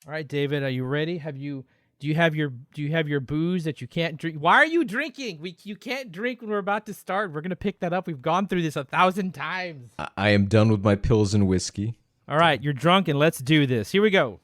All right, David, are you ready? Do you have your booze that you can't drink? Why are you drinking? You can't drink when we're about to start. We're gonna pick that up. We've gone through this 1,000 times. I am done with my pills and whiskey. All right, you're drunk, and let's do this. Here we go.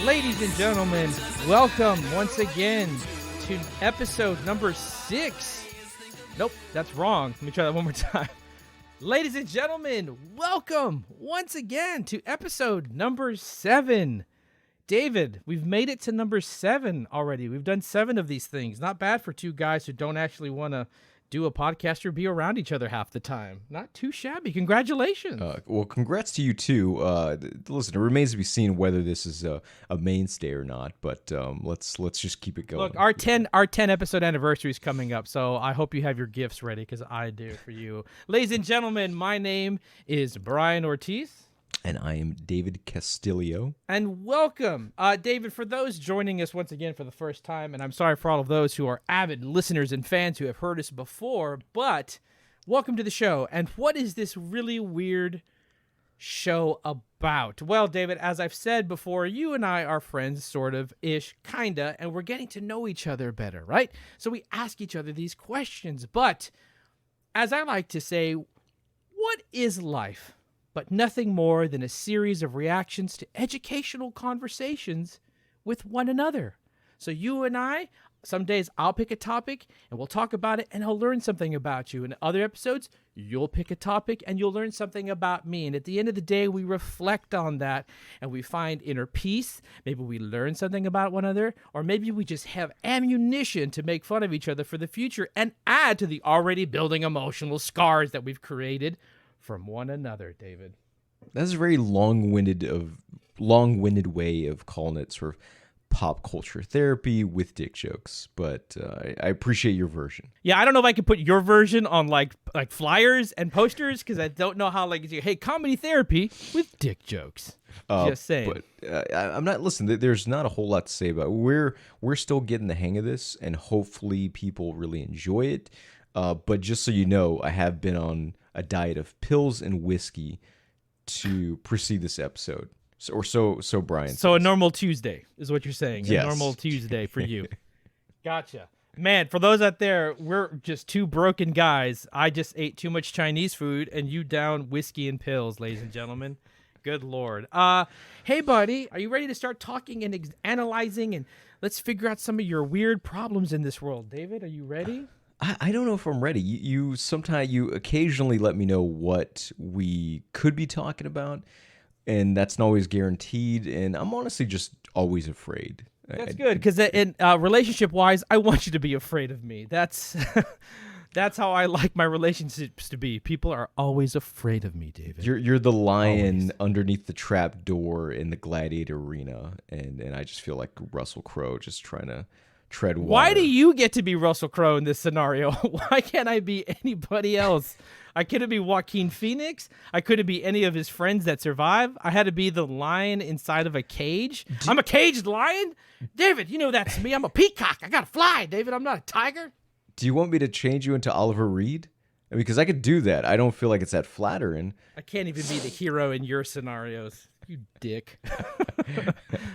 Ladies and gentlemen, welcome once again to episode number 6. Nope, that's wrong. Let me try that one more time. Ladies and gentlemen, welcome once again to episode number 7. David, we've made it to number 7 already. We've done 7 of these things. Not bad for two guys who don't actually want to do a podcast or be around each other half the time. Not too shabby. Congratulations. Well, congrats to you too. Listen, it remains to be seen whether this is a mainstay or not. But let's just keep it going. Look, our 10 episode anniversary is coming up, so I hope you have your gifts ready because I do for you. Ladies and gentlemen, my name is Brian Ortiz. And I am David Castillo. And welcome, David, for those joining us once again for the first time, and I'm sorry for all of those who are avid listeners and fans who have heard us before, but welcome to the show. And what is this really weird show about? Well, David, as I've said before, you and I are friends, sort of, ish, kinda, and we're getting to know each other better, right? So we ask each other these questions, but as I like to say, what is life? But nothing more than a series of reactions to educational conversations with one another. So you and I, some days I'll pick a topic and we'll talk about it and I'll learn something about you. In other episodes, you'll pick a topic and you'll learn something about me. And at the end of the day, we reflect on that and we find inner peace. Maybe we learn something about one another, or maybe we just have ammunition to make fun of each other for the future and add to the already building emotional scars that we've created from one another, David. That's a very long-winded way of calling it sort of pop culture therapy with dick jokes, but I appreciate your version. Yeah, I don't know if I could put your version on like flyers and posters because I don't know how hey, comedy therapy with dick jokes. Just saying. But I'm not. Listen, there's not a whole lot to say about it. We're still getting the hang of this, and hopefully people really enjoy it. But just so you know, I have been on a diet of pills and whiskey to precede this episode. So Brian. So a normal Tuesday is what you're saying. Yes. A normal Tuesday for you. Gotcha. Man, for those out there, we're just two broken guys. I just ate too much Chinese food and you down whiskey and pills, ladies and gentlemen. Good Lord. Hey, buddy, are you ready to start talking and analyzing and let's figure out some of your weird problems in this world? David, are you ready? I don't know if I'm ready. You occasionally let me know what we could be talking about, and that's not always guaranteed. And I'm honestly just always afraid. That's good because in relationship-wise, I want you to be afraid of me. That's that's how I like my relationships to be. People are always afraid of me, David. You're the lion underneath the trap door in the gladiator arena, and I just feel like Russell Crowe just trying to tread water. Why do you get to be Russell Crowe in this scenario? Why can't I be anybody else? I couldn't be Joaquin Phoenix. I couldn't be any of his friends that survive. I had to be the lion inside of a cage. I'm a caged lion? David, you know that's me. I'm a peacock. I gotta fly, David. I'm not a tiger. Do you want me to change you into Oliver Reed? Because I could do that. I don't feel like it's that flattering. I can't even be the hero in your scenarios. You dick.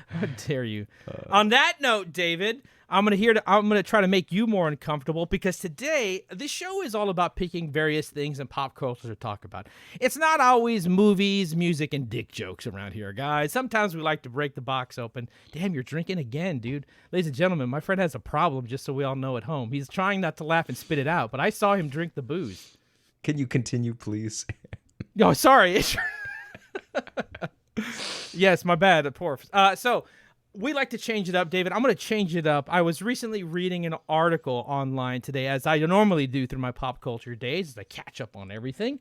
How dare you? On that note, David, I'm gonna try to make you more uncomfortable because today this show is all about picking various things in pop culture to talk about. It's not always movies, music, and dick jokes around here, guys. Sometimes we like to break the box open. Damn, you're drinking again, dude. Ladies and gentlemen, my friend has a problem, just so we all know at home. He's trying not to laugh and spit it out, but I saw him drink the booze. Can you continue, please? Oh, sorry. Yes, my bad. Poor. So we like to change it up, David. I'm going to change it up. I was recently reading an article online today, as I normally do through my pop culture days, as I catch up on everything.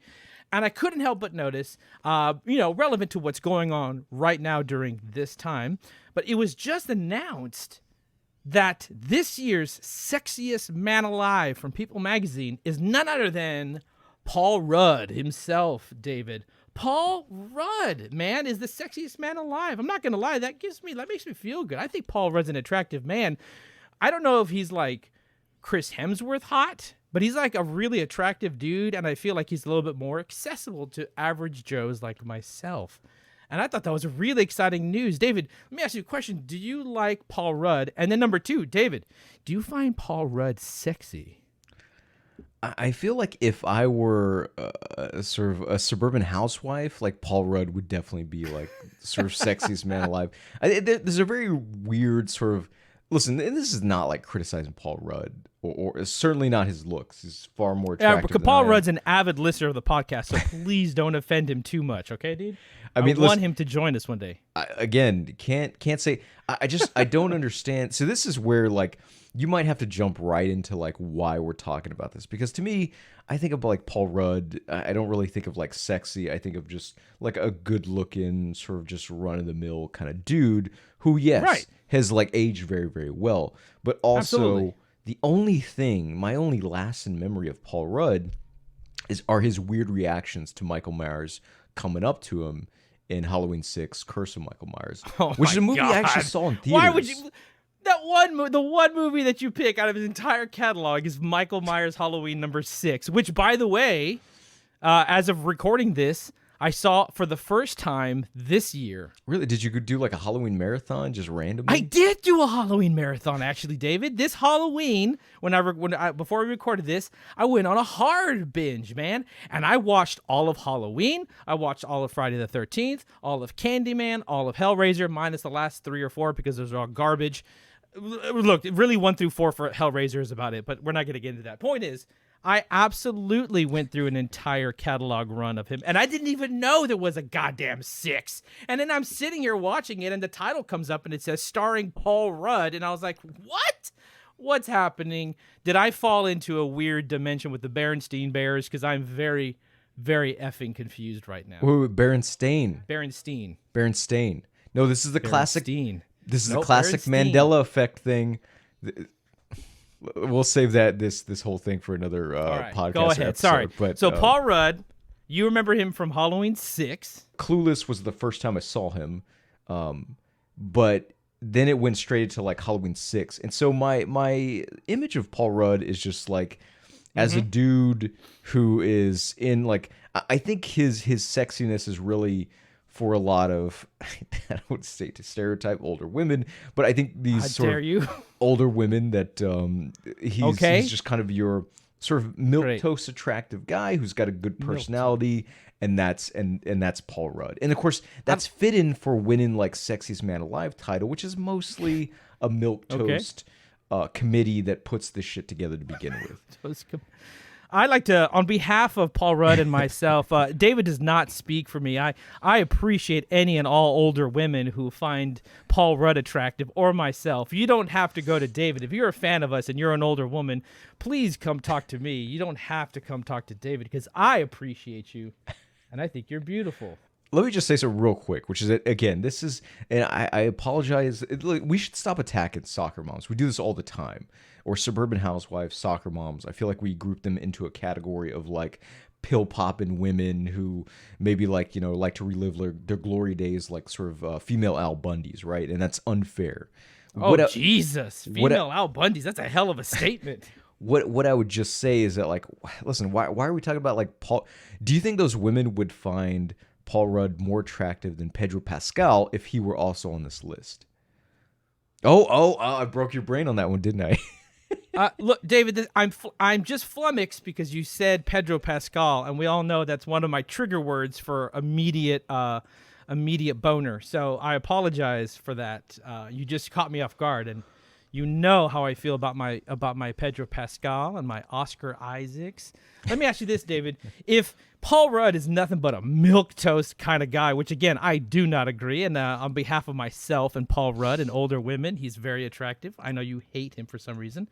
And I couldn't help but notice, relevant to what's going on right now during this time, but it was just announced that this year's Sexiest Man Alive from People magazine is none other than Paul Rudd himself, David. Paul Rudd, man, is the sexiest man alive. I'm not going to lie. That makes me feel good. I think Paul Rudd's an attractive man. I don't know if he's like Chris Hemsworth hot, but he's like a really attractive dude, and I feel like he's a little bit more accessible to average Joes like myself. And I thought that was really exciting news. David, let me ask you a question. Do you like Paul Rudd? And then number two, David, do you find Paul Rudd sexy? I feel like if I were sort of a suburban housewife, like Paul Rudd would definitely be like sort of sexiest man alive. There's a very weird sort of listen. And this is not like criticizing Paul Rudd or certainly not his looks. He's far more attractive. Yeah, Paul Rudd's an avid listener of the podcast, so please don't offend him too much, okay, dude? I want him to join us one day. Again, can't say. I don't understand. So this is where like. You might have to jump right into like why we're talking about this, because to me, I think of like Paul Rudd. I don't really think of like sexy. I think of just like a good looking sort of just run of the mill kind of dude who, yes, has like aged very, very well. But also the only thing, my only lasting memory of Paul Rudd are his weird reactions to Michael Myers coming up to him in Halloween 6, Curse of Michael Myers, which is a movie I actually saw in theaters. Why would you... the one movie that you pick out of his entire catalog is Michael Myers Halloween number 6, which, by the way, as of recording this, I saw for the first time this year. Really? Did you do like a Halloween marathon just randomly? I did do a Halloween marathon, actually, David. This Halloween, before we recorded this, I went on a hard binge, man. And I watched all of Halloween. I watched all of Friday the 13th, all of Candyman, all of Hellraiser, minus the last 3 or 4 because those are all garbage. Look, really 1 through 4 for Hellraiser is about it, but we're not going to get into that. Point is, I absolutely went through an entire catalog run of him, and I didn't even know there was a goddamn 6. And then I'm sitting here watching it, and the title comes up, and it says starring Paul Rudd, and I was like, what? What's happening? Did I fall into a weird dimension with the Berenstein Bears? Because I'm very, very effing confused right now. Wait, Berenstein. Berenstain. No, this is the classic. This is the classic Berenstein. Mandela effect thing. We'll save this whole thing for another podcast. Go ahead. Episode, Sorry. But, so Paul Rudd, you remember him from Halloween 6. Clueless was the first time I saw him, but then it went straight to like Halloween 6. And so my image of Paul Rudd is just like as a dude who is in like I think his sexiness is really for a lot of, I would say to stereotype older women, but I think these older women that he's just kind of your sort of milquetoast attractive guy who's got a good personality, and that's Paul Rudd. And of course, that's fit in for winning like Sexiest Man Alive title, which is mostly a milquetoast committee that puts this shit together to begin with. I like to, on behalf of Paul Rudd and myself, David does not speak for me. I appreciate any and all older women who find Paul Rudd attractive, or myself. You don't have to go to David. If you're a fan of us and you're an older woman, please come talk to me. You don't have to come talk to David, because I appreciate you, and I think you're beautiful. Let me just say something real quick, which is that, again, this is, and I apologize, we should stop attacking soccer moms. We do this all the time. Or suburban housewives, soccer moms. I feel like we group them into a category of like pill popping women who maybe like, like to relive their glory days, like sort of female Al Bundys, right? And that's unfair. Jesus. Female Al Bundys. That's a hell of a statement. What I would just say is that, like, listen, why are we talking about like Paul? Do you think those women would find Paul Rudd more attractive than Pedro Pascal if he were also on this list? Oh, I broke your brain on that one, didn't I? Look, David, I'm just flummoxed because you said Pedro Pascal, and we all know that's one of my trigger words for immediate boner. So I apologize for that. You just caught me off guard, and you know how I feel about my Pedro Pascal and my Oscar Isaacs. Let me ask you this, David: if Paul Rudd is nothing but a milquetoast kind of guy, which again I do not agree, and on behalf of myself and Paul Rudd and older women, he's very attractive. I know you hate him for some reason.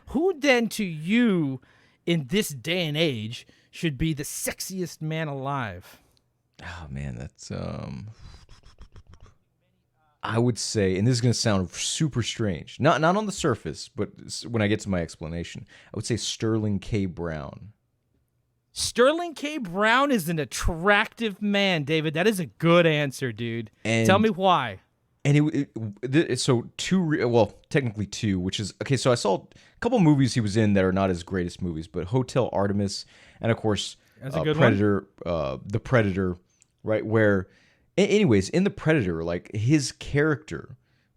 Who then, to you, in this day and age, should be the sexiest man alive? Oh man, that's I would say, and this is going to sound super strange, not on the surface, but when I get to my explanation, I would say Sterling K. Brown. Sterling K. Brown is an attractive man, David. That is a good answer, dude. And Tell me why. And so well, technically two, which is okay. So I saw a couple movies he was in that are not his greatest movies, but Hotel Artemis, and of course, That's a good Predator, The Predator, right? Where, anyways, in The Predator, like his character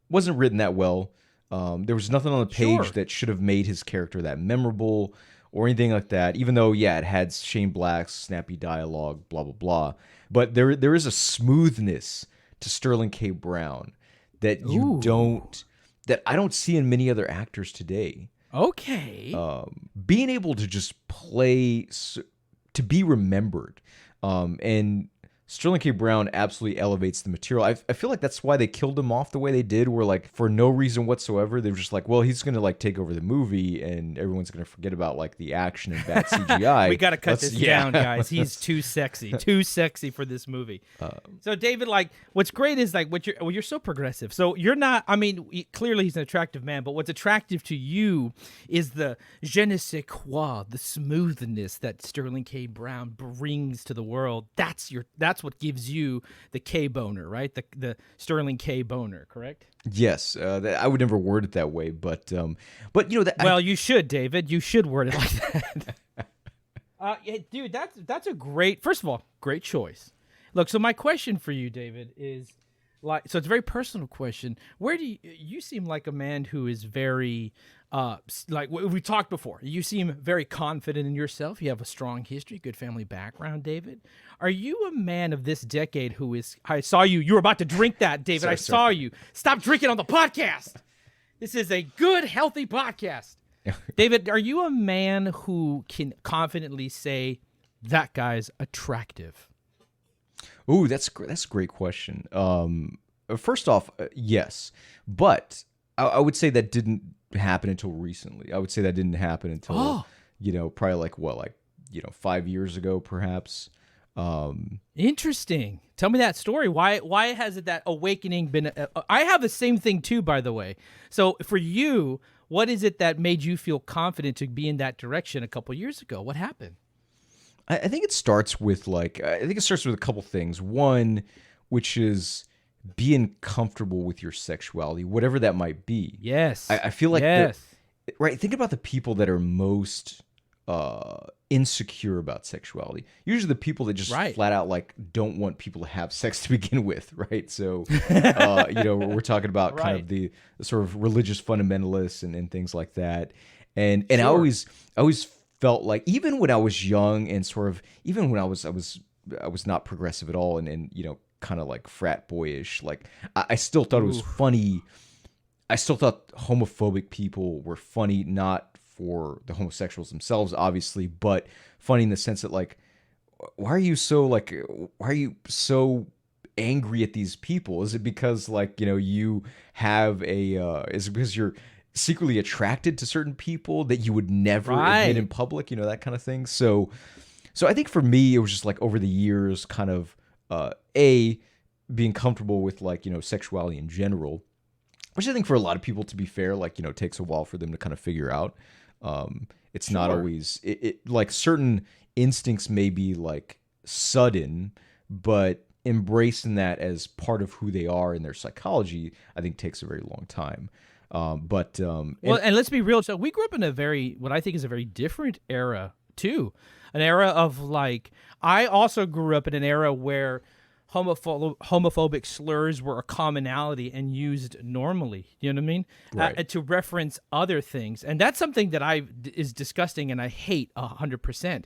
wasn't written that well. There was nothing on the page Sure. that should have made his character that memorable or anything like that. Even though, yeah, it had Shane Black's snappy dialogue, blah blah blah. But there is a smoothness to Sterling K. Brown that that I don't see in many other actors today. Okay. Being able to just play, to be remembered, and Sterling K. Brown absolutely elevates the material. I feel like that's why they killed him off the way they did, where like for no reason whatsoever, they were just like, well, he's going to like take over the movie and everyone's going to forget about like the action and bad CGI. We got to cut this down, guys. He's too sexy for this movie. So David, like what's great is like you're so progressive. So you're not, I mean, clearly he's an attractive man, but what's attractive to you is the je ne sais quoi, the smoothness that Sterling K. Brown brings to the world. That's what gives you the K boner, right? The Sterling K boner, correct? Yes, I would never word it that way, but you know that. Well, you should, David. You should word it like that. Yeah, dude, that's a great. First of all, great choice. Look, so my question for you, David, is like, so it's a very personal question. Where do you seem like a man who is very, like we talked before. You seem very confident in yourself. You have a strong history, good family background, David. Are you a man of this decade who is? I saw you. You were about to drink that, David. Sorry, I saw you. Stop drinking on the podcast. This is a good, healthy podcast. David, are you a man who can confidently say that guy's attractive? Ooh, that's a great question. First off, yes, but I would say that didn't happen until recently. I would say that didn't happen until probably like 5 years ago, perhaps. Interesting. Tell me that story. Why has that awakening been? I have the same thing too, by the way. So for you, what is it that made you feel confident to be in that direction a couple years ago? What happened? I think it starts with a couple things. One, which is being comfortable with your sexuality, whatever that might be. Yes. I feel like yes. Right. Think about the people that are most insecure about sexuality. Usually the people that just flat out like don't want people to have sex to begin with, right? So we're talking about kind of the sort of religious fundamentalists and things like that. And Sure. I always felt like, even when I was young and sort of even when I was not progressive at all and kind of like frat boyish, like I still thought it was funny. I still thought homophobic people were funny, not for the homosexuals themselves, obviously, but funny in the sense that like, why are you so angry at these people? Is it because like, you have is it because you're secretly attracted to certain people that you would never admit in public, that kind of thing? So I think for me, it was just like over the years kind of, being comfortable with like, sexuality in general, which I think for a lot of people, to be fair, like, takes a while for them to kind of figure out. It's not always it like certain instincts may be like sudden, but embracing that as part of who they are in their psychology, I think takes a very long time. And let's be real. So we grew up in what I think is a very different era too. An era of like, I also grew up in an era where homophobic slurs were a commonality and used normally. You know what I mean? Right. To reference other things, and that's something that is disgusting and I hate 100%.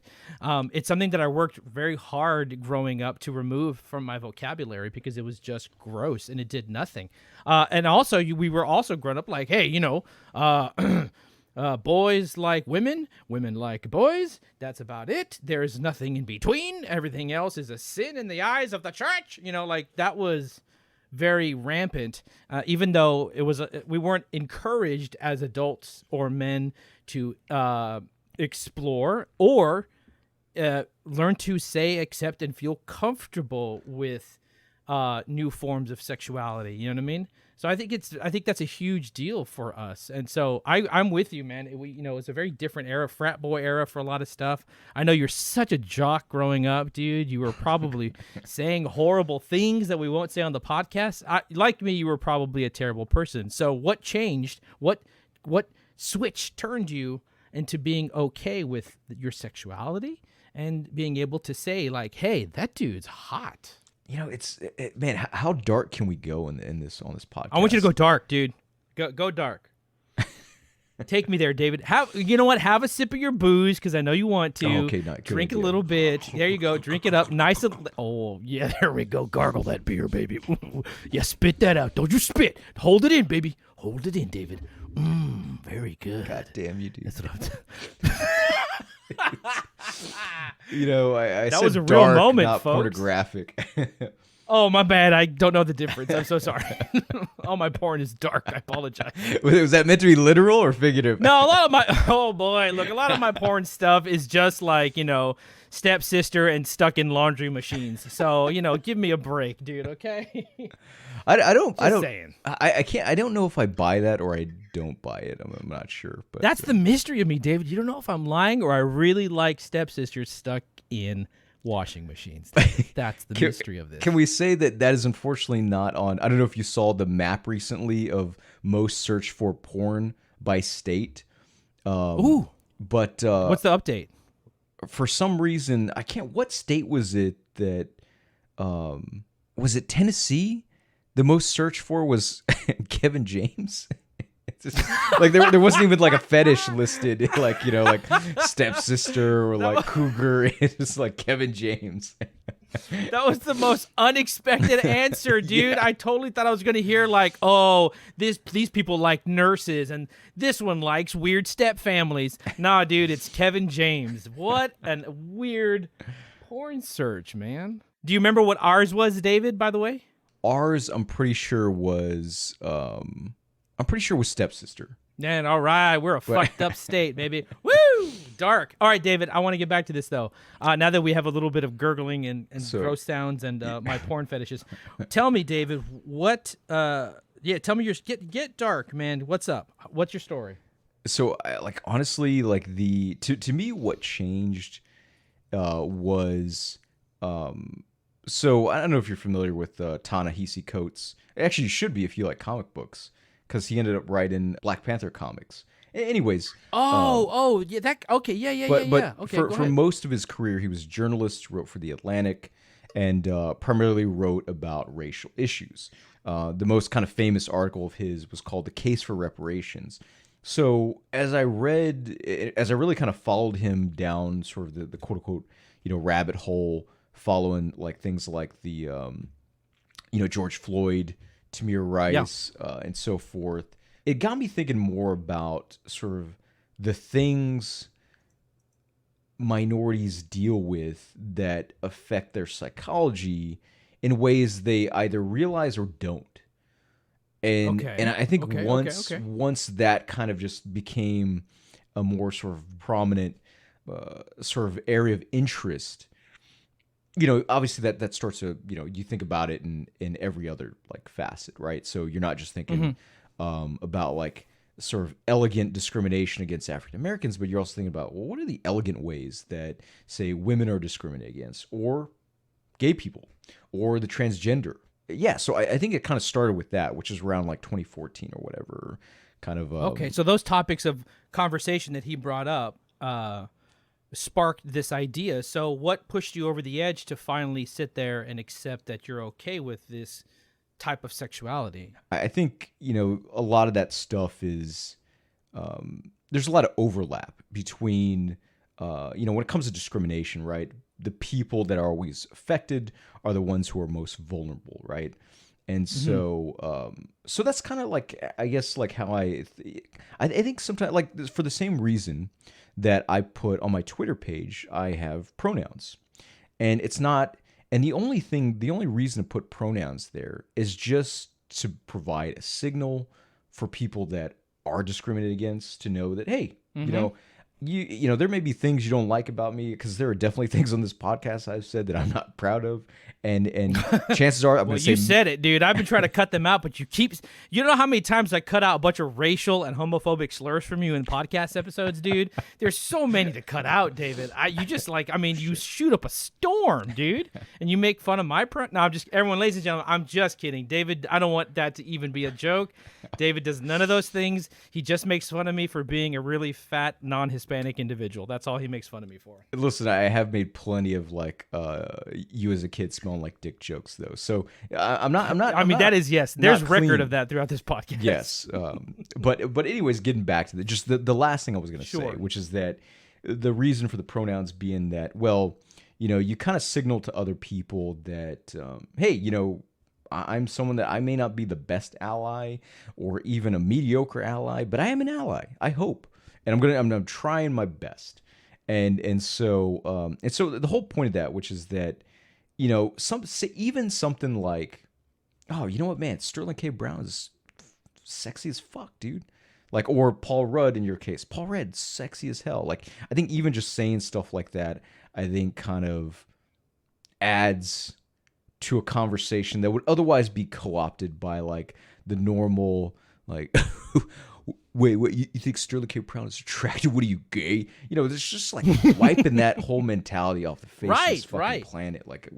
It's something that I worked very hard growing up to remove from my vocabulary because it was just gross and it did nothing. And also, we were also grown up like, hey, boys like women, women like boys. That's about it. There's nothing in between. Everything else is a sin in the eyes of the church. Like that was very rampant. Even though it was, we weren't encouraged as adults or men to explore or learn to say, accept, and feel comfortable with new forms of sexuality. You know what I mean? So I think that's a huge deal for us. And so I'm with you, man. It's a very different era, frat boy era for a lot of stuff. I know you're such a jock growing up, dude. You were probably saying horrible things that we won't say on the podcast. Like me, you were probably a terrible person. So what changed? What switch turned you into being okay with your sexuality and being able to say like, hey, that dude's hot? Man, how dark can we go on this podcast? I want you to go dark, dude. Go dark. Take me there, David. You know what? Have a sip of your booze because I know you want to. Oh, okay, drink a little bit. There you go. Drink it up, nice. Oh yeah, there we go. Gargle that beer, baby. Yeah, spit that out. Don't you spit. Hold it in, baby. Hold it in, David. Very good. God damn you, dude. That's what I'm I that said was a real dark, moment, not folks. pornographic. Oh, my bad. I don't know the difference. I'm so sorry. All my porn is dark. I apologize. Was that meant to be literal or figurative? No, a lot of my a lot of my porn stuff is just like, stepsister and stuck in laundry machines. So, give me a break, dude, okay? I don't saying. I can't. I don't know if I buy that or I don't buy it. I'm not sure. But that's the mystery of me, David. You don't know if I'm lying or I really like stepsisters stuck in washing machines. That's the mystery of this. Can we say that is unfortunately not on? I don't know if you saw the map recently of most searched for porn by state. Ooh. But what's the update? For some reason, I can't. What state was it that? Was it Tennessee? The most searched for was Kevin James. It's just, like there wasn't even like a fetish listed, like stepsister or like cougar. It's just like Kevin James. That was the most unexpected answer, dude. Yeah. I totally thought I was going to hear like, oh, these people like nurses and this one likes weird step families. Nah, dude, it's Kevin James. What a weird porn search, man. Do you remember what ours was, David, by the way? Ours, I'm pretty sure was stepsister. Man, all right, we're a fucked up state, baby. Woo, dark. All right, David, I want to get back to this though. Now that we have a little bit of gurgling and gross sounds and my porn fetishes, tell me, David, what? Tell me get dark, man. What's up? What's your story? So, honestly, to me, what changed was. So I don't know if you're familiar with Ta-Nehisi Coates. Actually, you should be if you like comic books, because he ended up writing Black Panther comics. Anyways. Yeah. Okay, for most of his career, he was a journalist, wrote for The Atlantic, and primarily wrote about racial issues. The most kind of famous article of his was called "The Case for Reparations." So as I really kind of followed him down sort of the quote unquote rabbit hole, following like things like the George Floyd, Tamir Rice, and so forth, it got me thinking more about sort of the things minorities deal with that affect their psychology in ways they either realize or don't. And I think once that kind of just became a more sort of prominent sort of area of interest, obviously that starts to, you think about it in every other like facet, right? So you're not just thinking about like sort of elegant discrimination against African Americans, but you're also thinking about, well, what are the elegant ways that, say, women are discriminated against, or gay people, or the transgender? Yeah, so I think it kind of started with that, which is around like 2014 or whatever, kind of. Okay, so those topics of conversation that he brought up sparked this idea. So what pushed you over the edge to finally sit there and accept that you're okay with this type of sexuality? I think, a lot of that stuff is, there's a lot of overlap between, when it comes to discrimination, right? The people that are always affected are the ones who are most vulnerable, right? And so, so that's kind of like, I guess, like how I think sometimes, like for the same reason that I put on my Twitter page, I have pronouns, and it's not, and the only reason to put pronouns there is just to provide a signal for people that are discriminated against to know that, hey, you know, there may be things you don't like about me, because there are definitely things on this podcast I've said that I'm not proud of, and chances are I'm Well, gonna say you said it, dude. I've been trying to cut them out, but you know how many times I cut out a bunch of racial and homophobic slurs from you in podcast episodes, dude? There's so many to cut out, David. You shoot up a storm, dude, and you make fun of my No, everyone, ladies and gentlemen, I'm just kidding. David, I don't want that to even be a joke. David does none of those things. He just makes fun of me for being a really fat, non-Hispanic individual. That's all he makes fun of me for. Listen, I have made plenty of you as a kid smelling like dick jokes though. So I'm not. That is, yes. There's record clean. of that throughout this podcast. Yes. But anyways, getting back to the last thing I was going to say, which is that the reason for the pronouns being that, well, you know, you kind of signal to other people that, hey, you know, I'm someone that I may not be the best ally or even a mediocre ally, but I am an ally, I hope. And I'm trying my best. And so the whole point of that, which is that, you know, even something like, oh, you know what, man, Sterling K. Brown is sexy as fuck, dude. Like, or Paul Rudd in your case. Paul Rudd, sexy as hell. Like, I think even just saying stuff like that, I think kind of adds to a conversation that would otherwise be co-opted by like the normal, like, wait, you think Sterling K. Brown is attractive? What are you, gay? You know, it's just like wiping that whole mentality off the face of this fucking planet. Like,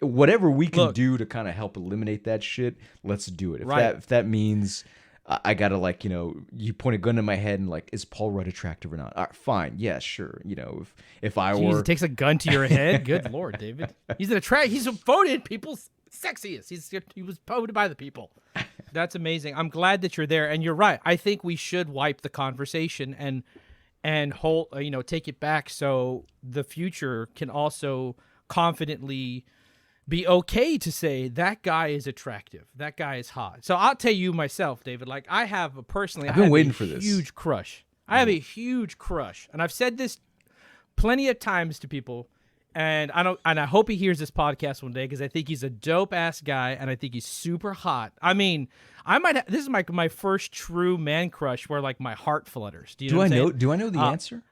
whatever we can do to kind of help eliminate that shit, let's do it. If that means I gotta, like, you know, you point a gun in my head and like, is Paul Rudd attractive or not? All right, fine, yeah, sure. You know, if I were, it takes a gun to your head. Good Lord, David. He's voted people's sexiest. He was voted by the people. That's amazing. I'm glad that you're there, and you're right. I think we should wipe the conversation and hold, take it back so the future can also confidently be okay to say that guy is attractive, that guy is hot. So I'll tell you myself, David, like I have I've been waiting for this. Huge crush. I have a huge crush, and I've said this plenty of times to people, and I hope he hears this podcast one day because I think he's a dope ass guy, and I think he's super hot. I mean, this is my first true man crush where like my heart flutters. Do I know the answer?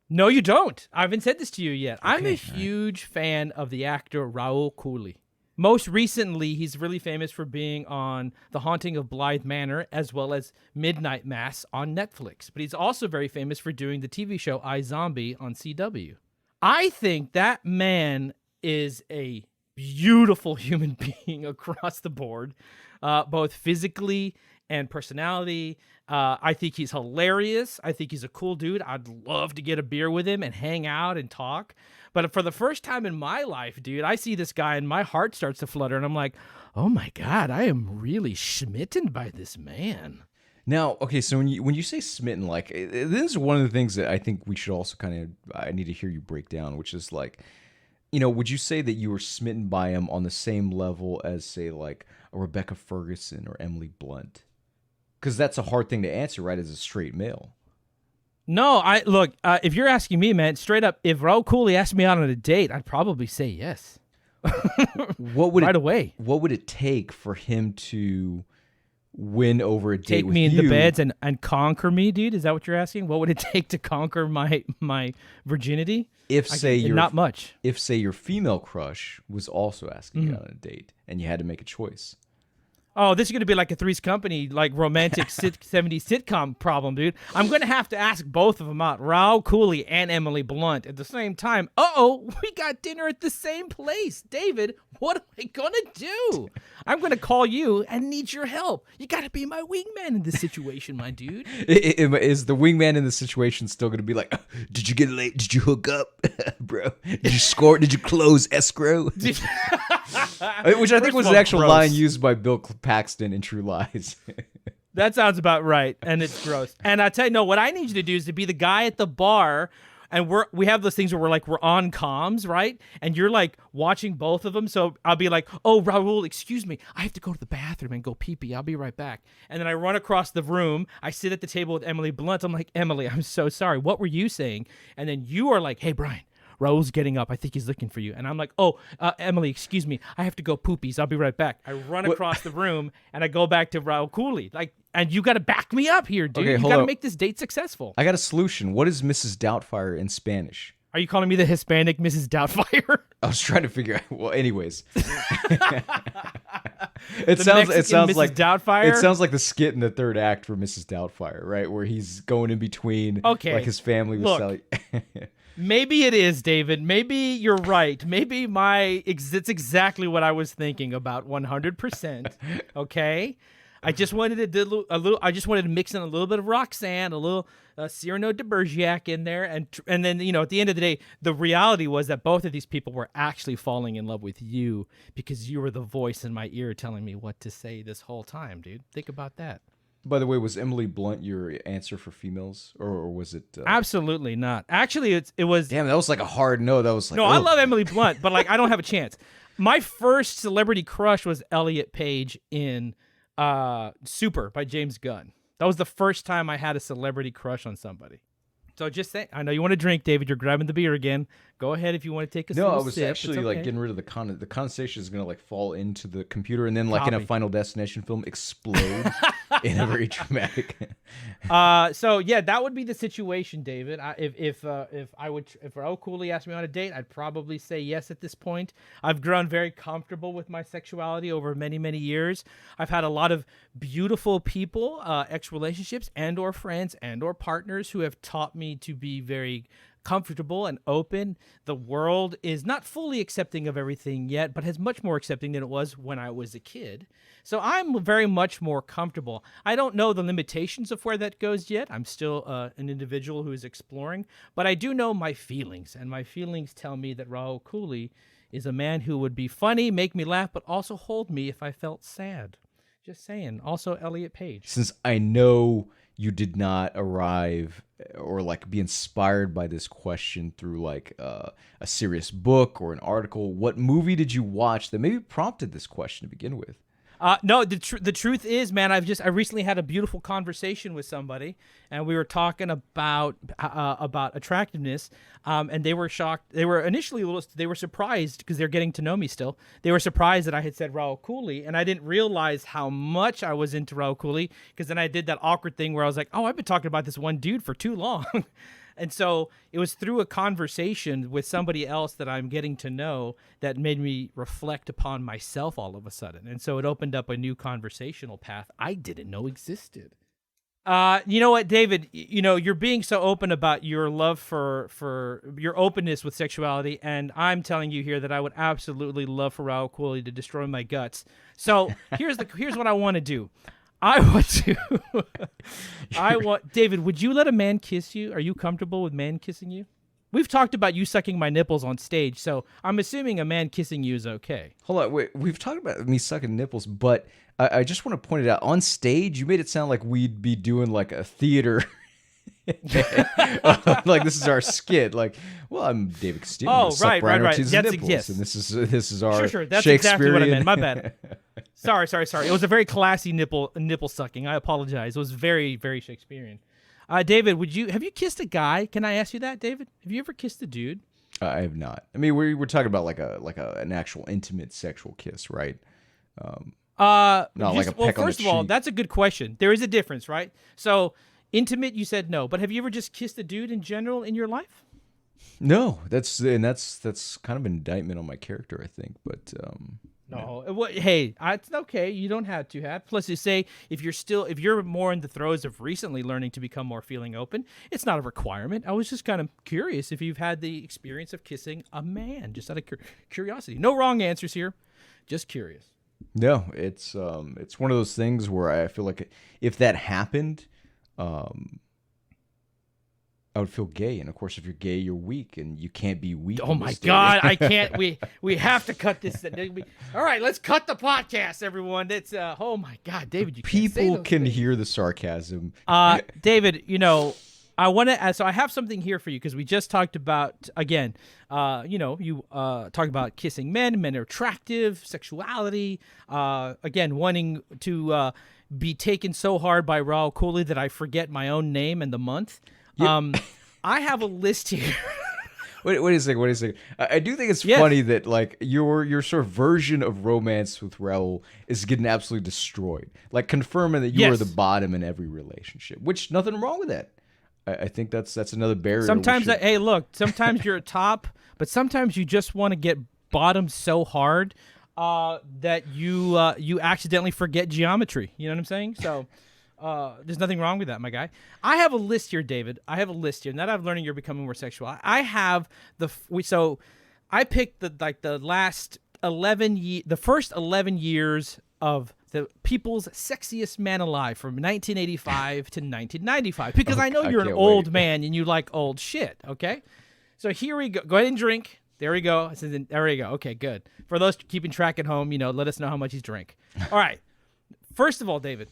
No, you don't. I haven't said this to you yet. Okay, I'm a huge fan of the actor Raul Cooley. Most recently, he's really famous for being on The Haunting of Blythe Manor as well as Midnight Mass on Netflix. But he's also very famous for doing the TV show iZombie on CW. I think that man is a beautiful human being across the board, both physically and personality. I think he's hilarious. I think he's a cool dude. I'd love to get a beer with him and hang out and talk. But for the first time in my life, dude, I see this guy and my heart starts to flutter. And I'm like, oh my God, I am really smitten by this man. Now, okay, so when you say smitten, like, this is one of the things that I think we should also I need to hear you break down, which is like, you know, would you say that you were smitten by him on the same level as, say, like a Rebecca Ferguson or Emily Blunt? Because that's a hard thing to answer, right, as a straight male. No, if you're asking me, man, straight up, if Raul Cooley asked me out on a date, I'd probably say yes. Right away. What would it take for him to win over a date take with me in you? the beds and conquer me, dude? Is that what you're asking? What would it take to conquer my virginity? Not much. If, say, your female crush was also asking you out on a date and you had to make a choice. Oh, this is going to be like a Three's Company, like romantic 70s sitcom problem, dude. I'm going to have to ask both of them out, Raul Cooley and Emily Blunt, at the same time. We got dinner at the same place. David, what am I going to do? I'm going to call you and need your help. You got to be my wingman in this situation, my dude. Is the wingman in the situation still going to be like, did you get late? Did you hook up, bro? Did you score? Did you close escrow? Which I think was the actual line used by Bill Paxton in True Lies. That sounds about right, and it's gross. And I tell you, no, what I need you to do is to be the guy at the bar, and we have those things where we're on comms, right? And you're like watching both of them. So I'll be like, oh, Raul, excuse me, I have to go to the bathroom and go pee-pee. I'll be right back. And then I run across the room. I sit at the table with Emily Blunt. I'm like, Emily, I'm so sorry. What were you saying? And then you are like, hey, Brian, Raul's getting up. I think he's looking for you. And I'm like, oh, Emily, excuse me. I have to go poopies. I'll be right back. I run across the room and I go back to Raul Cooley. Like, and you got to back me up here, dude. Okay, You got to make this date successful. I got a solution. What is Mrs. Doubtfire in Spanish? Are you calling me the Hispanic Mrs. Doubtfire? I was trying to figure out. Well, anyways, it The sounds Mrs. like Doubtfire? It sounds like the skit in the third act for Mrs. Doubtfire, right? Where he's going in between, Okay, like his family was look. selling. Maybe it is, David. Maybe you're right. Maybe it's exactly what I was thinking about 100%. Okay? I just wanted to do a little. I just wanted to mix in a little bit of Roxanne, a little Cyrano de Bergerac in there, and then at the end of the day, the reality was that both of these people were actually falling in love with you because you were the voice in my ear telling me what to say this whole time, dude. Think about that. By the way, was Emily Blunt your answer for females, or was it? Absolutely not. Actually, it was. Damn, that was like a hard no. That was like No, I love Emily Blunt, but like I don't have a chance. My first celebrity crush was Elliot Page in Super by James Gunn. That was the first time I had a celebrity crush on somebody. So just say, I know you want to drink, David. You're grabbing the beer again. Go ahead if you want to take a No, little I was sip. actually It's like okay. getting rid of the condensation is gonna like fall into the computer and then like in a Copy. Final Destination film explode in a very dramatic. So yeah, that would be the situation, David. If Raul Cooley asked me on a date, I'd probably say yes at this point. I've grown very comfortable with my sexuality over many, many years. I've had a lot of beautiful people, ex-relationships and or friends and or partners who have taught me to be very comfortable and open. The world is not fully accepting of everything yet, but is much more accepting than it was when I was a kid. So I'm very much more comfortable. I don't know the limitations of where that goes yet. I'm still an individual who is exploring, but I do know my feelings, and my feelings tell me that Raul Cooley is a man who would be funny, make me laugh, but also hold me if I felt sad. Just saying. Also, Elliot Page. Since I know you did not arrive or like be inspired by this question through like a serious book or an article, what movie did you watch that maybe prompted this question to begin with? No, the truth is, man, I recently had a beautiful conversation with somebody, and we were talking about attractiveness, and they were shocked. They were initially they were surprised because they're getting to know me still. They were surprised that I had said Raul Cooley, and I didn't realize how much I was into Raul Cooley because then I did that awkward thing where I was like, oh, I've been talking about this one dude for too long. And so it was through a conversation with somebody else that I'm getting to know that made me reflect upon myself all of a sudden. And so it opened up a new conversational path I didn't know existed. You know what, David, you're being so open about your love for your openness with sexuality. And I'm telling you here that I would absolutely love for Raul Cooley to destroy my guts. So here's what I want to do. David, would you let a man kiss you? Are you comfortable with man kissing you? We've talked about you sucking my nipples on stage, so I'm assuming a man kissing you is okay. Hold on, wait. We've talked about me sucking nipples, but I just want to point it out. On stage, you made it sound like we'd be doing like a theater. Like this is our skit. Like, well, I'm David Castillo. Oh, right. That's That's yes. And this is our Sure. That's Shakespearean. exactly what I meant. My bad. Sorry. It was a very classy nipple sucking. I apologize. It was very, very Shakespearean. David, have you kissed a guy? Can I ask you that, David? Have you ever kissed a dude? I have not. I mean, we're talking about an actual intimate sexual kiss, right? Not like a peck on the first of all, cheek. that's a good question. There is a difference, right? So, intimate, you said no, but have you ever just kissed a dude in general in your life? No, that's kind of an indictment on my character, I think. But No. Hey, it's okay. You don't have to have. Plus, you say if you're more in the throes of recently learning to become more feeling open, it's not a requirement. I was just kind of curious if you've had the experience of kissing a man, just out of curiosity. No wrong answers here. Just curious. no, it's one of those things where I feel like if that happened, I would feel gay, and of course, if you're gay, you're weak, and you can't be weak. Oh my God, I can't. We have to cut this. All right, let's cut the podcast, everyone. It's oh my God, David, you can't say People those can things. hear the sarcasm. David, I want to. So I have something here for you because we just talked about again. You talked about kissing men. Men are attractive, sexuality. Again, wanting to be taken so hard by Raul Cooley that I forget my own name and the month. I have a list here. Wait a second. Wait a second. I do think it's Yes. funny that like your sort of version of romance with Raul is getting absolutely destroyed. Like confirming that you are Yes. the bottom in every relationship, which nothing wrong with that. I think that's another barrier. we Sometimes, should- hey, look. Sometimes you're a top, but sometimes you just want to get bottomed so hard that you accidentally forget geometry. You know what I'm saying? So. There's nothing wrong with that, my guy. I have a list here, David. I have a list here. Now that I'm learning you're becoming more sexual, I have so I picked the last 11 the first 11 years of the People's Sexiest Man Alive from 1985 to 1995 because I know I you're an can't old wait. man and you like old shit. Okay, so here we go. Go ahead and drink. There we go. There we go. Okay, good. For those keeping track at home, let us know how much he's drank. All right. First of all, David.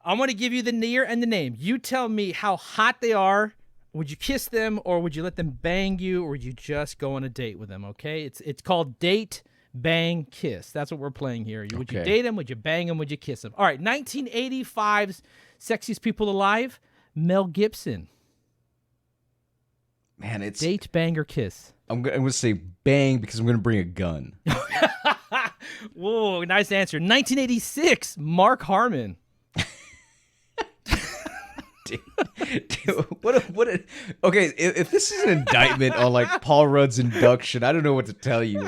I'm going to give you the year and the name. You tell me how hot they are. Would you kiss them or would you let them bang you or would you just go on a date with them, okay? It's called date, bang, kiss. That's what we're playing here. Would you Okay. date them? Would you bang them? Would you kiss them? All right, 1985's Sexiest People Alive, Mel Gibson. Man, it's Date, bang, or kiss? I'm gonna say bang because I'm gonna bring a gun. Whoa, nice answer. 1986, Mark Harmon. Dude, okay, if this is an indictment on like Paul Rudd's induction, I don't know what to tell you.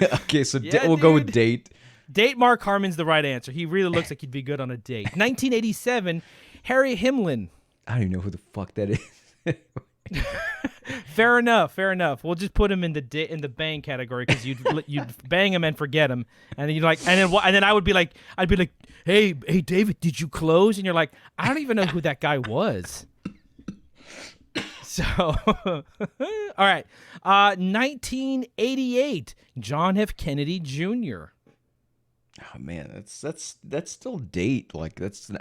Okay, so Yeah, we'll go with dude. date. Date Mark Harmon's the right answer. He really looks like he'd be good on a date. 1987, Harry Himlin. I don't even know who the fuck that is. Fair enough. We'll just put him in the bang category because you'd bang him and forget him, and then and then I'd be like, hey David, did you close? And you're like, I don't even know who that guy was. So, all right, 1988, John F. Kennedy Jr. Oh man, that's still date. Like this is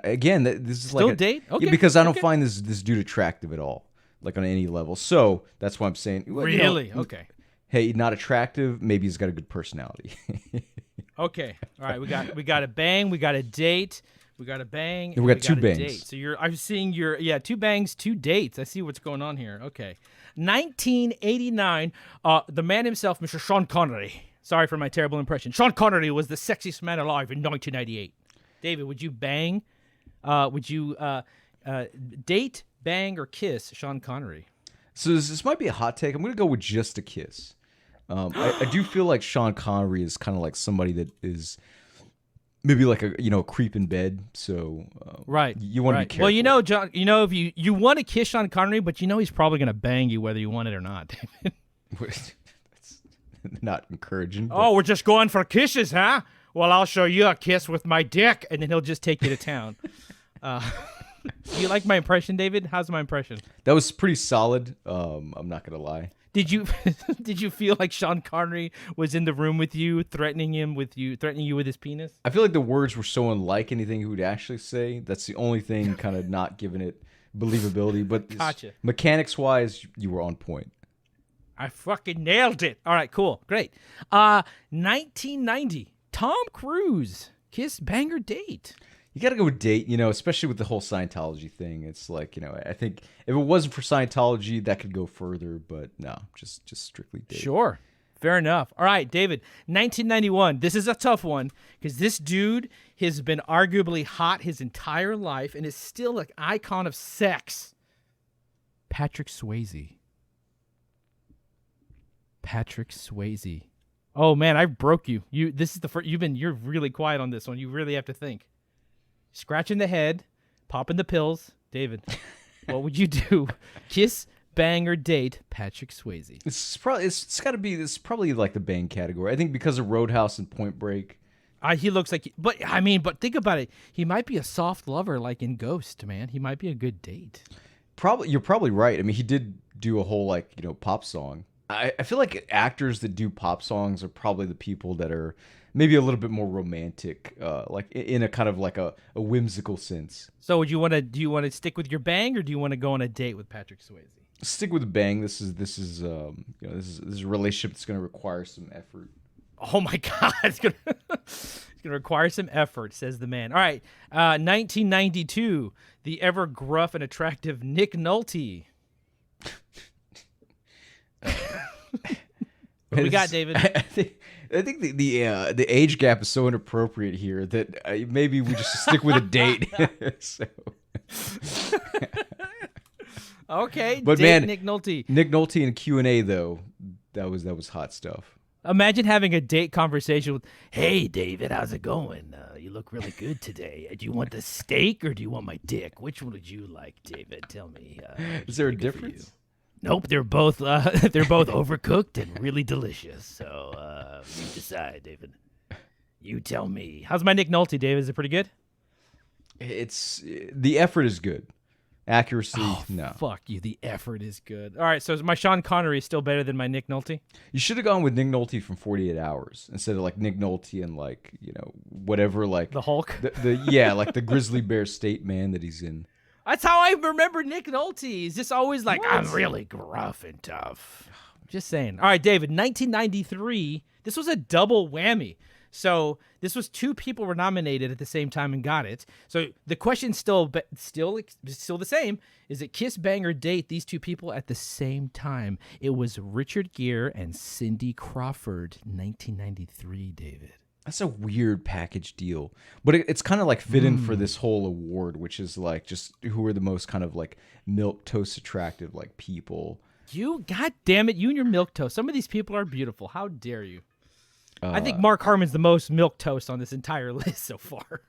Still like date? Okay, because I don't okay. find this dude attractive at all, like on any level. So that's why I'm saying Really? Okay. Hey, not attractive. Maybe he's got a good personality. Okay. All right. We got a bang. We got a date. We got a bang. And we got two a bangs. Date. So I'm seeing 2 bangs, 2 dates. I see what's going on here. Okay. 1989. The man himself, Mr. Sean Connery. Sorry for my terrible impression. Sean Connery was the sexiest man alive in 1998. David, would you bang? Would you date, bang, or kiss Sean Connery? So this might be a hot take. I'm gonna go with just a kiss. I do feel like Sean Connery is kind of like somebody that is maybe like a creep in bed. So Right. you want to be careful. Well, John, if you want to kiss Sean Connery, but he's probably going to bang you whether you want it or not. That's not encouraging. But Oh, we're just going for kisses, huh? Well, I'll show you a kiss with my dick, and then he'll just take you to town. Do you like my impression, David? How's my impression? that was pretty solid. I'm not gonna lie. Did you did you feel like Sean Connery was in the room with you, threatening you with his penis? I feel like the words were so unlike anything he would actually say. That's the only thing kind of not giving it believability. But Gotcha. mechanics wise, you were on point. I fucking nailed it. All right, cool, great. 1990, Tom Cruise, kiss, bang, or date? You got to go with date, especially with the whole Scientology thing. It's like, I think if it wasn't for Scientology, that could go further, but no, just strictly date. Sure. Fair enough. All right, David, 1991. This is a tough one because this dude has been arguably hot his entire life and is still an icon of sex. Patrick Swayze. Patrick Swayze. Oh man, I broke you. This is the first. You're really quiet on this one. You really have to think. Scratching the head, popping the pills. David, what would you do? Kiss, bang, or date Patrick Swayze? It's probably like the bang category. I think because of Roadhouse and Point Break. He looks like, but think about it. He might be a soft lover, like in Ghost, man. He might be a good date. You're probably right. I mean, he did do a whole pop song. I feel like actors that do pop songs are probably the people that are maybe a little bit more romantic, like in a kind of like a whimsical sense. So do you want to stick with your bang, or do you want to go on a date with Patrick Swayze? Stick with the bang. This is a relationship that's going to require some effort. Oh my God, it's gonna require some effort, says the man. All right, 1992, the ever gruff and attractive Nick Nolte. What we got, David? I think the age gap is so inappropriate here that maybe we just stick with a date. So. Okay, but date man, Nick Nolte. Nick Nolte in Q&A though, that was hot stuff. Imagine having a date conversation with, "Hey, David, how's it going? You look really good today. Do you want the steak or do you want my dick? Which one would you like, David? Tell me." Is there a difference? Nope, they're both overcooked and really delicious. So you decide, David. You tell me. How's my Nick Nolte, David? Is it pretty good? The effort is good. Accuracy, no. Fuck you. The effort is good. All right, so my Sean Connery is still better than my Nick Nolte? You should have gone with Nick Nolte from 48 Hours instead of like Nick Nolte and like, whatever, like the Hulk. Like the grizzly bear state man that he's in. That's how I remember Nick Nolte. He's just always like, What? I'm really gruff and tough. Just saying. All right, David, 1993, this was a double whammy. So this was two people were nominated at the same time and got it. So the question's still the same. Is it kiss, bang, or date these two people at the same time? It was Richard Gere and Cindy Crawford, 1993, David. That's a weird package deal. But it's kind of like fit in for this whole award, which is like just who are the most kind of like milquetoast attractive like people. God damn it, you and your milquetoast. Some of these people are beautiful. How dare you? I think Mark Harmon's the most milquetoast on this entire list so far.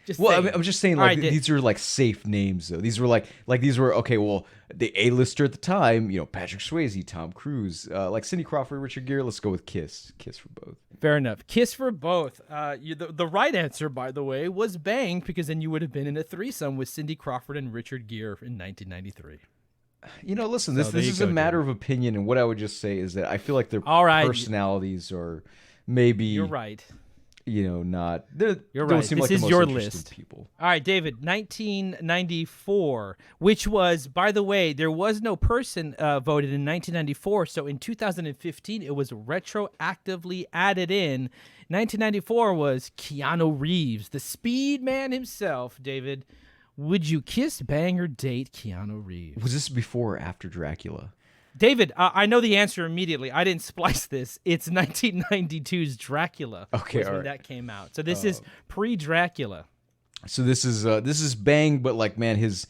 I'm just saying, like, these are like safe names though. These were like these were okay. Well, the A-lister at the time, Patrick Swayze, Tom Cruise, like Cindy Crawford, Richard Gere. Let's go with Kiss for both. Fair enough. Kiss for both. The right answer, by the way, was bang, because then you would have been in a threesome with Cindy Crawford and Richard Gere in 1993. Listen, this is a matter of opinion, and what I would just say is that I feel like their personalities are maybe you're right. Not. You're don't right. seem This like is the most your interesting list. People. All right, David. 1994, which was, by the way, there was no person voted in 1994. So in 2015, it was retroactively added in. 1994 was Keanu Reeves, the Speed Man himself. David, would you kiss, bang, or date Keanu Reeves? Was this before or after Dracula? David, I know the answer immediately. I didn't splice this. It's 1992's Dracula. Okay, all when right. that came out. So this is pre-Dracula. So this is bang, but like, man, his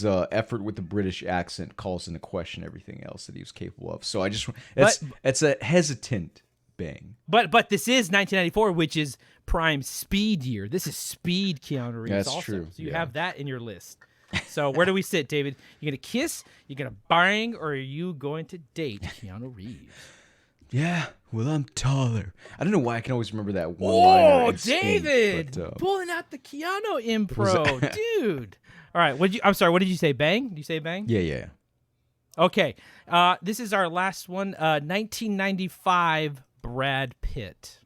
effort with the British accent calls into question everything else that he was capable of. So it's a hesitant bang. But this is 1994, which is prime speed year. This is speed Keanu Reeves. That's also. true. So you have that in your list. So where do we sit, David? You gonna kiss? You gonna bang? Or are you going to date Keanu Reeves? Yeah, well, I'm taller. I don't know why I can always remember that one line. Oh, David, pulling out the Keanu impro, dude. All right, I'm sorry. What did you say? Bang? Did you say bang? Yeah. Okay. This is our last one. 1995, Brad Pitt.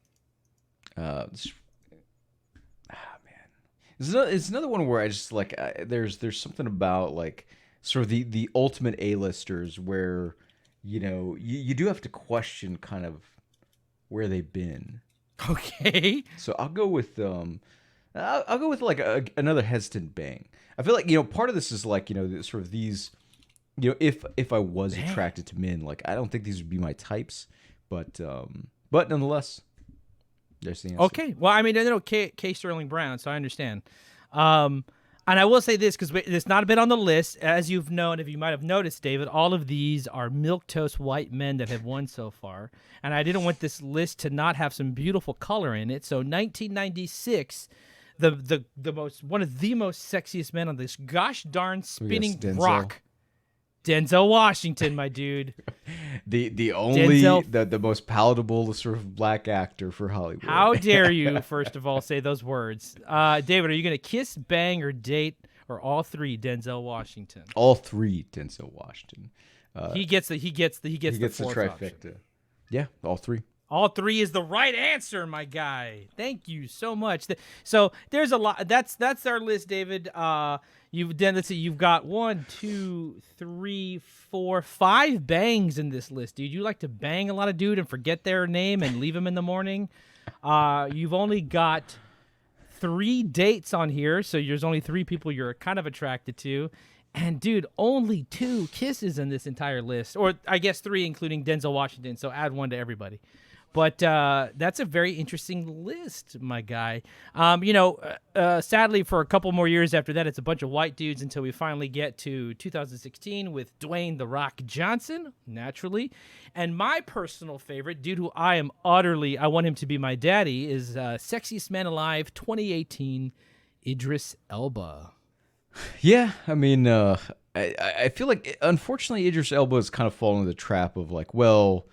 It's another one where I just like there's something about like sort of the ultimate A-listers where you do have to question kind of where they've been. Okay. So I'll go with like another hesitant bang. I feel like part of this is like sort of these if I was attracted to men, like I don't think these would be my types, but nonetheless. There's the answer. Okay. Well, I mean, I know K. Sterling Brown, so I understand. And I will say this, because it's not a bit on the list. As you've known, if you might have noticed, David, all of these are milquetoast white men that have won so far. And I didn't want this list to not have some beautiful color in it. So 1996, one of the most sexiest men on this gosh darn spinning rock. Denzel Washington, my dude. the only the most palatable sort of black actor for Hollywood. How dare you, first of all, say those words. David, are you going to kiss, bang, or date, or all three Denzel Washington? All three Denzel Washington. He gets the fourth trifecta. Option. Yeah, all three. All three is the right answer, my guy. Thank you so much. So there's a lot. That's our list, David. Let's see. You've got 1, 2, 3, 4, 5 bangs in this list, dude. You like to bang a lot of dude and forget their name and leave them in the morning. You've only got 3 dates on here, so there's only 3 people you're kind of attracted to. And dude, only 2 kisses in this entire list, or I guess 3, including Denzel Washington. So add 1 to everybody. But that's a very interesting list, my guy. Sadly, for a couple more years after that, it's a bunch of white dudes until we finally get to 2016 with Dwayne "The Rock" Johnson, naturally. And my personal favorite, dude who I want him to be my daddy, is Sexiest Man Alive 2018, Idris Elba. Yeah, I mean, I feel like, unfortunately, Idris Elba has kind of fallen into the trap of like, well,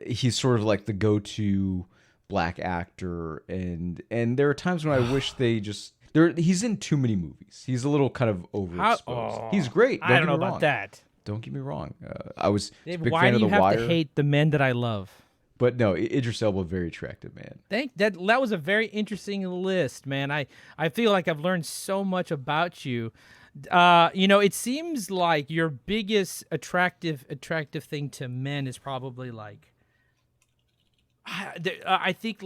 he's sort of like the go-to black actor, and there are times when I wish they just he's in too many movies. He's a little kind of overexposed. He's great. I don't know about that. Don't get me wrong. I was a big Why fan do of you The have Wire, to hate the men that I love? but no, Idris Elba, very attractive man. That was a very interesting list, man. I feel like I've learned so much about you. It seems like your biggest attractive thing to men is probably like I think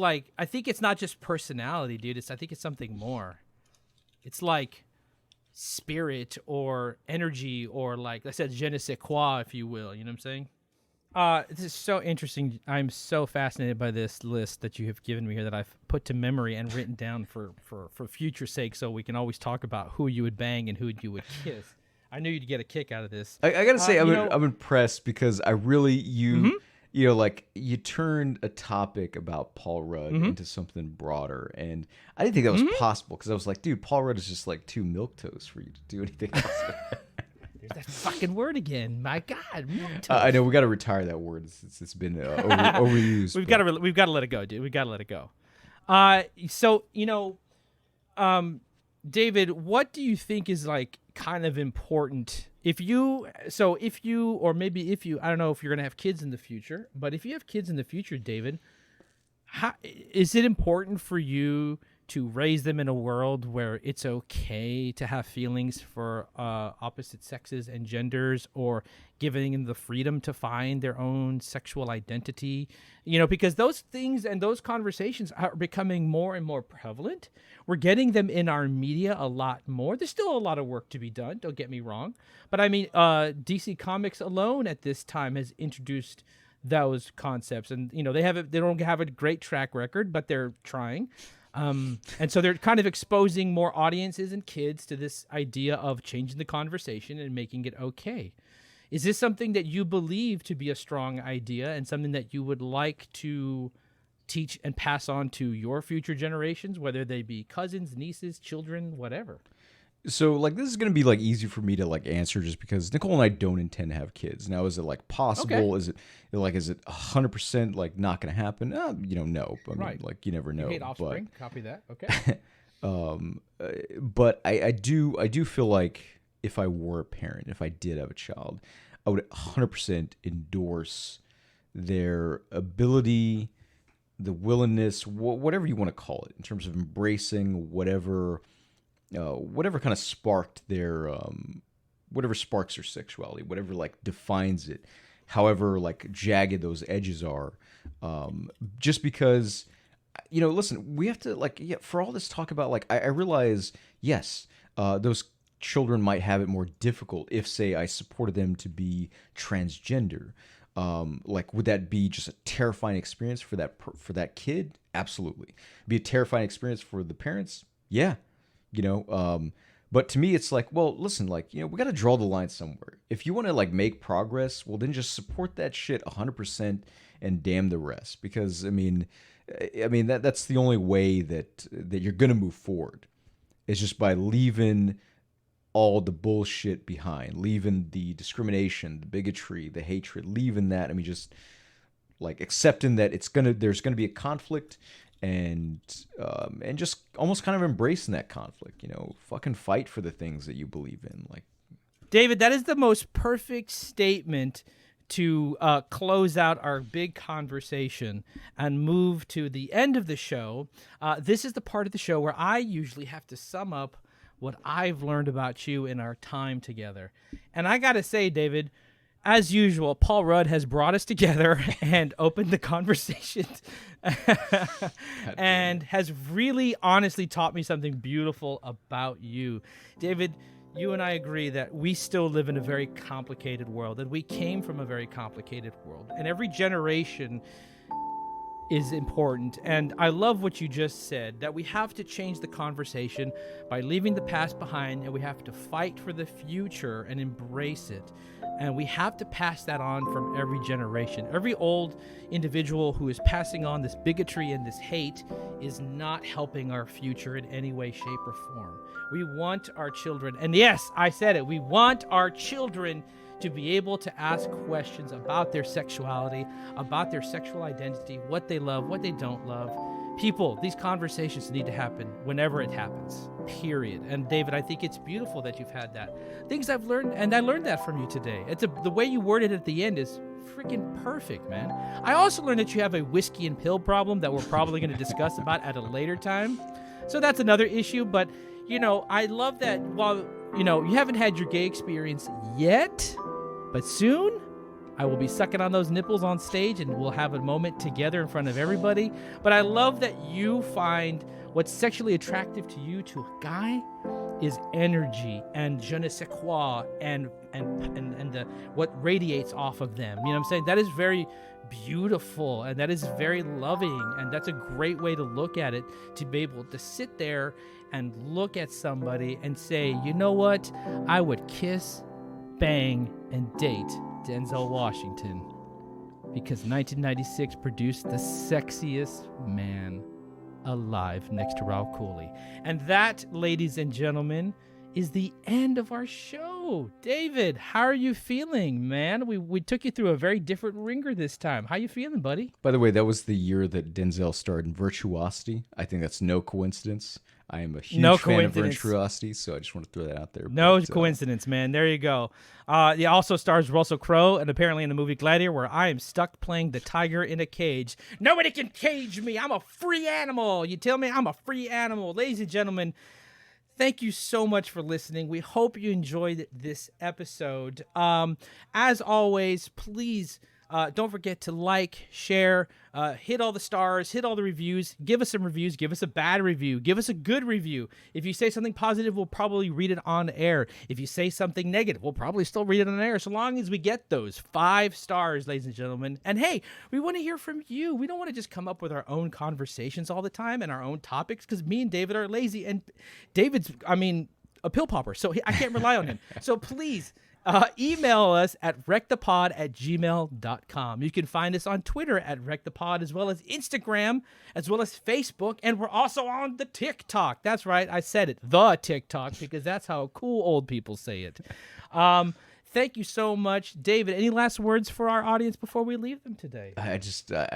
it's not just personality, dude. I think it's something more. It's like spirit or energy, or like I said, je ne sais quoi, if you will. You know what I'm saying? This is so interesting. I'm so fascinated by this list that you have given me here that I've put to memory and written down for future sake, so we can always talk about who you would bang and who you would kiss. I knew you'd get a kick out of this. I gotta say, I'm impressed because I really you turned a topic about Paul Rudd into something broader, and I didn't think that was possible because I was like, dude, Paul Rudd is just like too milquetoast for you to do anything else. There's that fucking word again. My God, I know we got to retire that word. It's been overused. We've got to let it go, dude. We got to let it go. David, what do you think is like kind of important? I don't know if you're gonna have kids in the future, but if you have kids in the future, David, is it important for you to raise them in a world where it's okay to have feelings for opposite sexes and genders, or giving them the freedom to find their own sexual identity? Because those things and those conversations are becoming more and more prevalent. We're getting them in our media a lot more. There's still a lot of work to be done, don't get me wrong. But I mean, DC Comics alone at this time has introduced those concepts, and they don't have a great track record, but they're trying. And so they're kind of exposing more audiences and kids to this idea of changing the conversation and making it okay. Is this something that you believe to be a strong idea and something that you would like to teach and pass on to your future generations, whether they be cousins, nieces, children, whatever? So like this is gonna be like easy for me to like answer just because Nicole and I don't intend to have kids. Now, is it like possible? Okay. Is it 100% like not gonna happen? No. I mean, like you never know. You hate offspring. Copy that. Okay. But I do feel like if I were a parent, if I did have a child, I would 100% endorse their ability, the willingness, whatever you want to call it, in terms of embracing whatever kind of sparked their whatever sparks their sexuality, whatever like defines it, however like jagged those edges are, just because listen, we have to for all this talk about like I realize, yes, those children might have it more difficult if, say, I supported them to be transgender. Would that be just a terrifying experience for that kid? Absolutely. Be a terrifying experience for the parents? Yeah. But to me, it's like, well, listen, we got to draw the line somewhere. If you want to make progress, well, then just support that shit 100% and damn the rest. Because I mean that's the only way that you're gonna move forward. It's just by leaving all the bullshit behind, leaving the discrimination, the bigotry, the hatred, leaving that. I mean, just accepting that there's gonna be a conflict. And just almost kind of embracing that conflict, fucking fight for the things that you believe in. David, that is the most perfect statement to close out our big conversation and move to the end of the show. This is the part of the show where I usually have to sum up what I've learned about you in our time together. And I got to say, David, as usual, Paul Rudd has brought us together and opened the conversation and has really honestly taught me something beautiful about you. David, you and I agree that we still live in a very complicated world, and we came from a very complicated world, and every generation is important. And I love what you just said, that we have to change the conversation by leaving the past behind, and we have to fight for the future and embrace it. And we have to pass that on from every generation. Every old individual who is passing on this bigotry and this hate is not helping our future in any way, shape, or form. We want our children, and yes, I said it, we want our children to be able to ask questions about their sexuality, about their sexual identity, what they love, what they don't love. People, these conversations need to happen whenever it happens, period. And David, I think it's beautiful that you've had that. Things I've learned, and I learned that from you today. The way you worded it at the end is freaking perfect, man. I also learned that you have a whiskey and pill problem that we're probably going to discuss about at a later time. So that's another issue, but, I love that while, you haven't had your gay experience yet, but soon I will be sucking on those nipples on stage and we'll have a moment together in front of everybody. But I love that you find what's sexually attractive to you to a guy is energy and je ne sais quoi and what radiates off of them. You know what I'm saying? That is very beautiful and that is very loving, and that's a great way to look at it, to be able to sit there and look at somebody and say, you know what? I would kiss, bang, and date Denzel Washington because 1996 produced the sexiest man alive next to Raul Cooley. And that, ladies and gentlemen, is the end of our show. David, how are you feeling, man? We took you through a very different ringer this time. How you feeling, buddy? By the way, that was the year that Denzel starred in Virtuosity. I think that's no coincidence. I am a huge fan of Virtuosity, so I just want to throw that out there. No coincidence, man. There you go. He also stars Russell Crowe, and apparently in the movie Gladiator, where I am stuck playing the tiger in a cage. Nobody can cage me. I'm a free animal. You tell me I'm a free animal. Ladies and gentlemen, thank you so much for listening. We hope you enjoyed this episode. As always, please don't forget to like, share, hit all the stars, hit all the reviews. Give us some reviews. Give us a bad review. Give us a good review. If you say something positive, we'll probably read it on air. If you say something negative, we'll probably still read it on air, so long as we get those 5 stars, ladies and gentlemen. And hey, we want to hear from you. We don't want to just come up with our own conversations all the time and our own topics, because me and David are lazy, and David's, a pill popper, so I can't rely on him. So please, email us at recthepod@gmail.com. You can find us on Twitter at recthepod, as well as Instagram, as well as Facebook, and we're also on the TikTok. That's right, I said it, the TikTok, because that's how cool old people say it. Thank you so much. David, any last words for our audience before we leave them today? I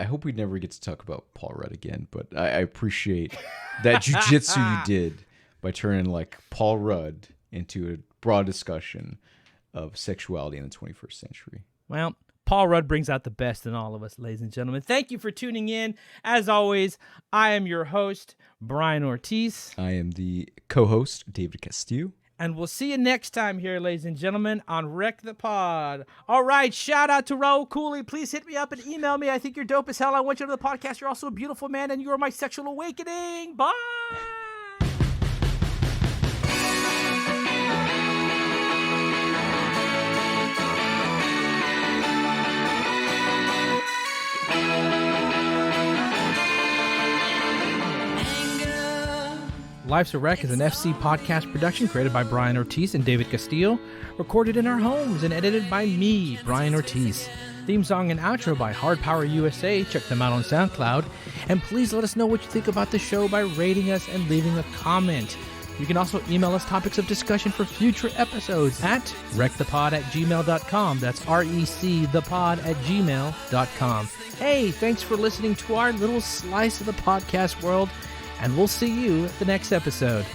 hope we never get to talk about Paul Rudd again, but I appreciate that jujitsu you did by turning Paul Rudd into a broad discussion of sexuality in the 21st century. Well, Paul Rudd brings out the best in all of us, ladies and gentlemen. Thank you for tuning in. As always, I am your host, Brian Ortiz. I am the co-host, David Castillo. And we'll see you next time here, ladies and gentlemen, on Wreck the Pod. All right, shout out to Raul Cooley. Please hit me up and email me. I think you're dope as hell. I want you to the podcast. You're also a beautiful man, and you are my sexual awakening. Bye! Life's a Wreck is an FC podcast production created by Brian Ortiz and David Castillo, recorded in our homes and edited by me, Brian Ortiz. Theme song and outro by Hard Power USA. Check them out on SoundCloud. And please let us know what you think about the show by rating us and leaving a comment. You can also email us topics of discussion for future episodes at recthepod@gmail.com. That's recthepod@gmail.com. Hey, thanks for listening to our little slice of the podcast world, and we'll see you at the next episode.